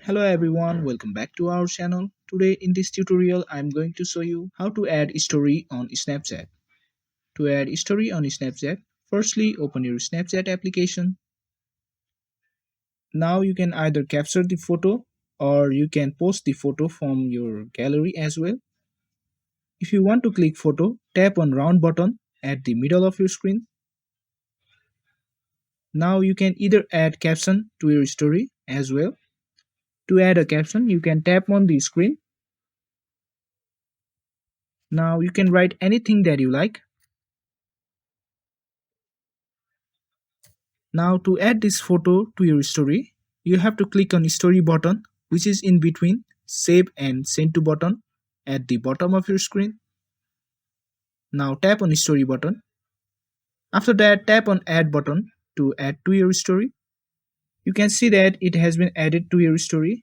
Hello everyone, welcome back to our channel. Today in this tutorial I am going to show you how to add story on Snapchat. To add story on Snapchat, firstly open your Snapchat application. Now you can either capture the photo or you can post the photo from your gallery as well. If you want to click photo, tap on round button at the middle of your screen. Now you can either add caption to your story as well. To add a caption, you can tap on the screen. Now you can write anything that you like. Now to add this photo to your story, you have to click on story button which is in between save and send to button at the bottom of your screen. Now tap on story button. After that, tap on add button to add to your story. You can see that it has been added to your story.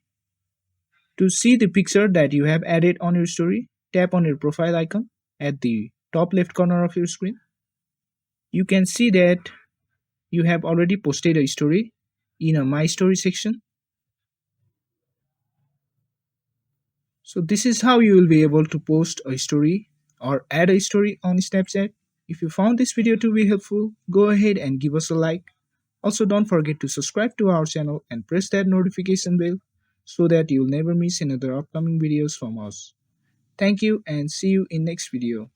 To see the picture that you have added on your story, tap on your profile icon at the top left corner of your screen. You can see that you have already posted a story in a my story section. So this is how you will be able to post a story or add a story on Snapchat. If you found this video to be helpful, go ahead and give us a like. Also don't forget to subscribe to our channel and press that notification bell so that you'll never miss another upcoming videos from us. Thank you and see you in next video.